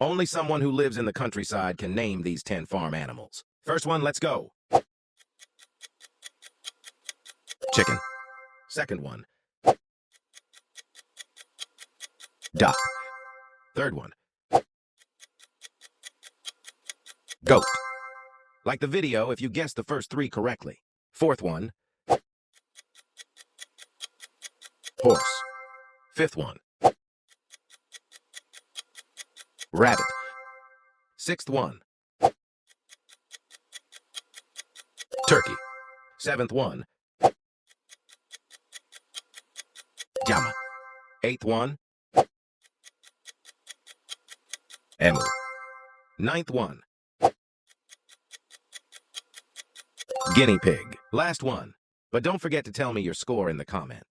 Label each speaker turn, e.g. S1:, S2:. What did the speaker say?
S1: Only someone who lives in the countryside can name these 10 farm animals. First one, let's go. Chicken. Second one, duck. Third one, goat. Like the video if you guessed the first 3 correctly. Fourth one, horse. Fifth one, rabbit. Sixth one, turkey. Seventh one, llama. Eighth one, emu. Ninth one, guinea pig. Last one. But don't forget to tell me your score in the comments.